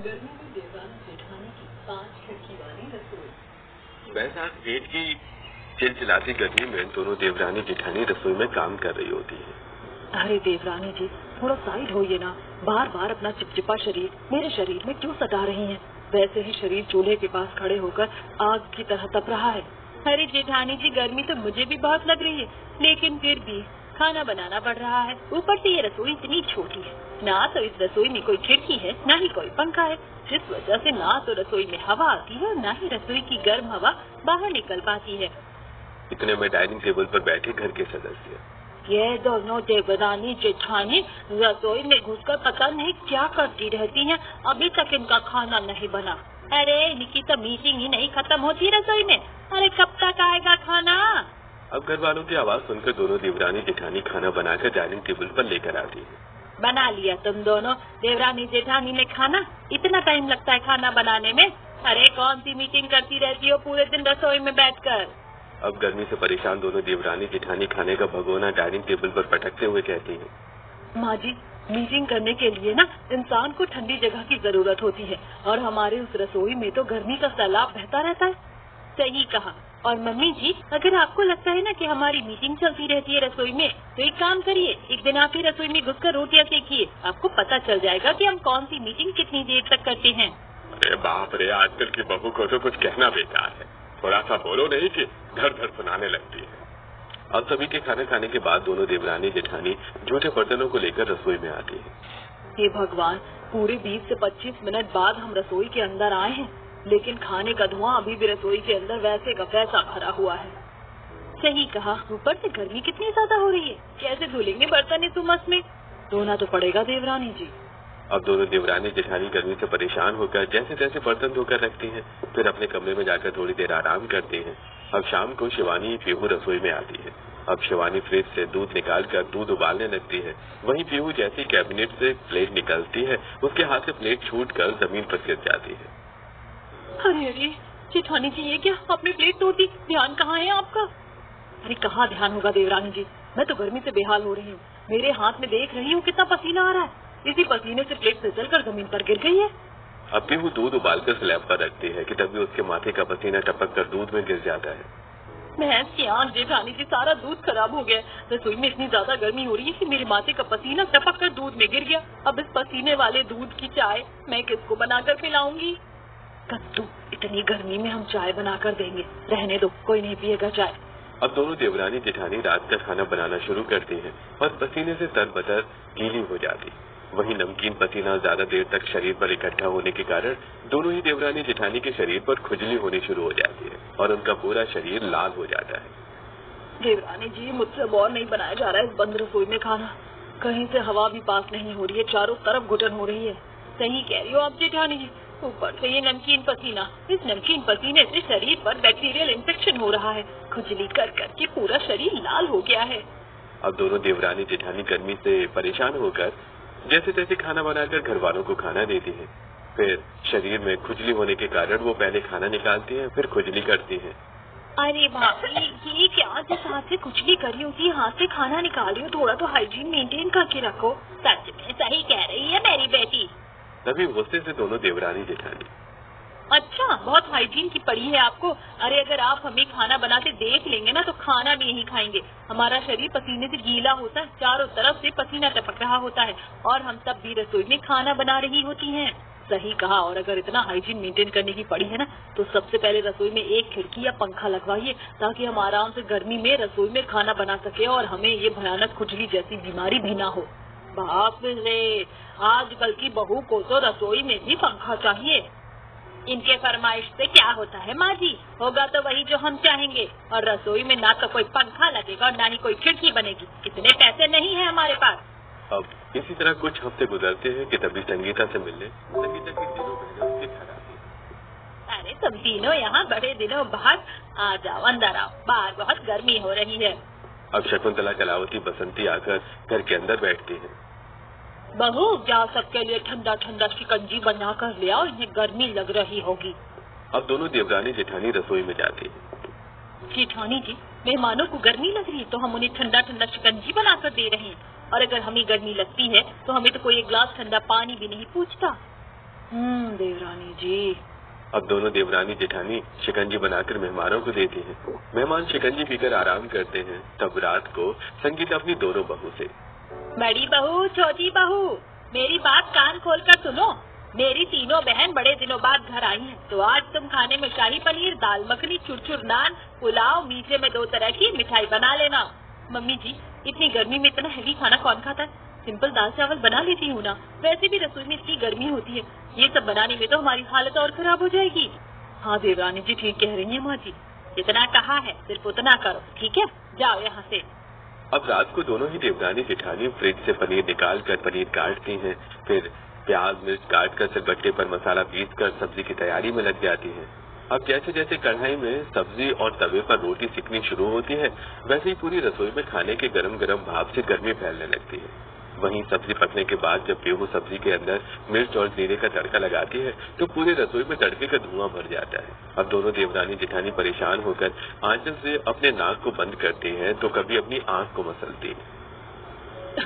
गर्मी में देवरानी जेठानी की 5 खिड़की वाली रसोई। बैसाख जेठ की चिलचिलाती गर्मी में दोनों देवरानी जेठानी रसोई में काम कर रही होती है। अरे देवरानी जी, थोड़ा साइड होइए ना। बार बार अपना चिपचिपा शरीर मेरे शरीर में क्यों सटा रही हैं? वैसे ही शरीर चूल्हे के पास खड़े होकर आग की तरह तप रहा है। अरे जेठानी जी, गर्मी तो मुझे भी बहुत लग रही है, लेकिन फिर भी खाना बनाना पड़ रहा है। ऊपर से ये रसोई इतनी छोटी है, ना तो इस रसोई में कोई खिड़की है, ना ही कोई पंखा है, जिस वजह से ना तो रसोई में हवा आती है और ना ही रसोई की गर्म हवा बाहर निकल पाती है। इतने में डाइनिंग टेबल पर बैठे घर के सदस्य, ये दोनों देवरानी जेठानी रसोई में घुसकर पता नहीं क्या करती रहती हैं। अभी तक इनका खाना नहीं बना। अरे इनकी तो मीटिंग ही नहीं खत्म होती रसोई में। अरे कब तक आएगा खाना? अब घर वालों की आवाज सुनकर दोनों देवरानी जेठानी खाना बनाकर डाइनिंग टेबल पर लेकर आती है। बना लिया तुम दोनों देवरानी जेठानी ने खाना? इतना टाइम लगता है खाना बनाने में? अरे कौन सी मीटिंग करती रहती हो पूरे दिन रसोई में बैठकर? अब गर्मी से परेशान दोनों देवरानी जेठानी खाने का भगोना डाइनिंग टेबल पर पटकते हुए कहती है। माँ जी, मीटिंग करने के लिए ना इंसान को ठंडी जगह की जरूरत होती है, और हमारे उस रसोई में तो गर्मी का सैलाब बहता रहता है। सही कहा। और मम्मी जी, अगर आपको लगता है ना कि हमारी मीटिंग चलती रहती है रसोई में, तो एक काम करिए, एक दिन आप ही रसोई में घुसकर रोटियां सेकिए। आपको पता चल जाएगा कि हम कौन सी मीटिंग कितनी देर तक करते हैं। अरे बाप रे, आजकल की बहू को तो कुछ कहना बेकार है। थोड़ा सा बोलो नहीं कि धर धर सुनाने लगती है। अब सभी के खाना खाने के बाद दोनों देवरानी जेठानी जूठे बर्तनों को लेकर रसोई में आती है। हे भगवान, पूरे 20 से 25 मिनट बाद हम रसोई के अंदर आए हैं, लेकिन खाने का धुआं अभी भी रसोई के अंदर वैसे का वैसा भरा हुआ है। सही कहा। ऊपर से गर्मी कितनी ज्यादा हो रही है, कैसे धुलेंगे बर्तन इस उमस में? धोना तो पड़ेगा देवरानी जी। अब दोनों देवरानी जेठानी गर्मी से परेशान होकर जैसे तैसे बर्तन धोकर रखती हैं, फिर अपने कमरे में जाकर थोड़ी देर आराम करती हैं। अब शाम को शिवानी पीहू रसोई में आती है। अब शिवानी फ्रिज से दूध निकालकर दूध उबालने लगती है। वहीं पीहू जैसी कैबिनेट से प्लेट निकलती है, उसके हाथ से प्लेट छूटकर जमीन पर गिर जाती है। अरे अरे जेठानी जी, ये क्या, आपने प्लेट तोड़ दी? ध्यान कहाँ है आपका? अरे कहाँ ध्यान होगा देवरानी जी, मैं तो गर्मी से बेहाल हो रही हूँ। मेरे हाथ में देख रही हूँ कितना पसीना आ रहा है। इसी पसीने से प्लेट फिसलकर जमीन पर गिर गई है। अब पीहू दूध उबालकर स्लैब पर रखती है कि तभी उसके माथे का पसीना टपक कर दूध में गिर जाता है। मैं क्या जेठानी जी, सारा दूध खराब हो गया। रसोई में इतनी ज्यादा गर्मी हो रही है कि मेरे माथे का पसीना टपक कर दूध में गिर गया। अब इस पसीने वाले दूध की चाय मैं किसको बनाकर पिलाऊंगी? कत्तू, इतनी गर्मी में हम चाय बनाकर देंगे, रहने दो, कोई नहीं पिएगा चाय। अब दोनों देवरानी जेठानी रात का खाना बनाना शुरू करती हैं और पसीने से तरबतर गीली हो जाती। वहीं नमकीन पसीना ज्यादा देर तक शरीर पर इकट्ठा होने के कारण दोनों ही देवरानी जेठानी के शरीर पर खुजली होनी शुरू हो जाती है और उनका पूरा शरीर लाल हो जाता है। देवरानी जी, मुझसे और नहीं बनाया जा रहा है इस बंद रसोई में खाना। कहीं से हवा भी पास नहीं हो रही है, चारों तरफ घुटन हो रही है। सही कह रही हो आप जेठानी जी। ऊपर से ये नमकीन पसीना, इस नमकीन पसीने से शरीर पर बैक्टीरियल इन्फेक्शन हो रहा है। खुजली कर करके पूरा शरीर लाल हो गया है। अब दोनों देवरानी जेठानी गर्मी से परेशान होकर जैसे तैसे खाना बनाकर घर वालों को खाना देती हैं। फिर शरीर में खुजली होने के कारण वो पहले खाना निकालती हैं, फिर खुजली करती हैं। अरे भाभी, ये क्या, जिस हाथ से खुजली करी उसी हाथ से खाना निकाल रही हो? थोड़ा तो हाइजीन मेंटेन करके रखो। सच में सही कह रही है मेरी बेटी। तभी गुस्से से दोनों देवरानी जेठानी, अच्छा, बहुत हाइजीन की पड़ी है आपको। अरे अगर आप हमें खाना बनाते देख लेंगे ना तो खाना भी नहीं खाएंगे। हमारा शरीर पसीने से गीला होता है, चारों तरफ से पसीना टपक रहा होता है, और हम तब भी रसोई में खाना बना रही होती हैं। सही कहा। और अगर इतना हाइजीन मेंटेन करने की पड़ी है ना, तो सबसे पहले रसोई में एक खिड़की या पंखा लगवाइए, ताकि हम आराम से गर्मी में रसोई में खाना बना सके और हमें ये भयानक खुजली जैसी बीमारी भी ना हो। बाप रे, आजकल की बहू को तो रसोई में भी पंखा चाहिए। इनके फरमाइश से क्या होता है माँ जी? होगा तो वही जो हम चाहेंगे, और रसोई में ना तो कोई पंखा लगेगा और ना ही कोई खिड़की बनेगी। इतने पैसे नहीं है हमारे पास। अब इसी तरह कुछ हफ्ते गुजरते हैं कि तभी संगीता से मिलने संगीता के दिनों पहले उसके घर आती है। अरे तुम तीनों यहाँ बड़े दिनों बाद, आ जाओ अंदर आओ, बाहर बहुत गर्मी हो रही है। अब शकुंतला, कलावती, बसंती आकर घर के अंदर बैठती है। बहू, जा सबके लिए ठंडा ठंडा शिकंजी बना कर ले आओ, इन्हें गर्मी लग रही होगी। अब दोनों देवरानी जेठानी रसोई में जाती है। जेठानी जी, मेहमानों को गर्मी लग रही है तो हम उन्हें ठंडा ठंडा शिकंजी बनाकर दे रहे हैं, और अगर हमें गर्मी लगती है तो हमें तो कोई एक गिलास ठंडा पानी भी नहीं पूछता। देवरानी जी। अब दोनों देवरानी जेठानी शिकंजी बनाकर मेहमानों को देती हैं। मेहमान शिकंजी पीकर आराम करते हैं। तब रात को संगीता अपनी दोनों बहू से, बड़ी बहू, छोटी बहू, मेरी बात कान खोलकर सुनो। मेरी तीनों बहन बड़े दिनों बाद घर आई हैं, तो आज तुम खाने में शाही पनीर, दाल मखनी, चुरचुर नान, पुलाव, मीठे में 2 तरह की मिठाई बना लेना। मम्मी जी, इतनी गर्मी में इतना हैवी खाना कौन खाता है? सिंपल दाल चावल बना लेती हूँ ना। वैसे भी रसोई में इतनी गर्मी होती है, ये सब बनाने में तो हमारी हालत और खराब हो जाएगी। हाँ देवरानी जी ठीक कह रही है माँ जी। जितना कहा है सिर्फ उतना करो, ठीक है? जाओ यहाँ से। अब रात को दोनों ही देवरानी जेठानी फ्रिज से पनीर निकाल कर पनीर काटती हैं। फिर प्याज मिर्च काट कर सिलबट्टे पर मसाला पीस कर सब्जी की तैयारी में लग जाती है। अब जैसे जैसे कढ़ाई में सब्जी और तवे पर रोटी सिकनी शुरू होती है, वैसे ही पूरी रसोई में खाने के गरम गरम भाप से गर्मी फैलने लगती है। वहीं सब्जी पकने के बाद जब बेहू सब्जी के अंदर मिर्च और जीरे का तड़का लगाती है तो पूरे रसोई में तड़के का धुआं भर जाता है। अब दोनों देवरानी जेठानी परेशान होकर आंचल से अपने नाक को बंद करती हैं तो कभी अपनी आंख को मसलती है।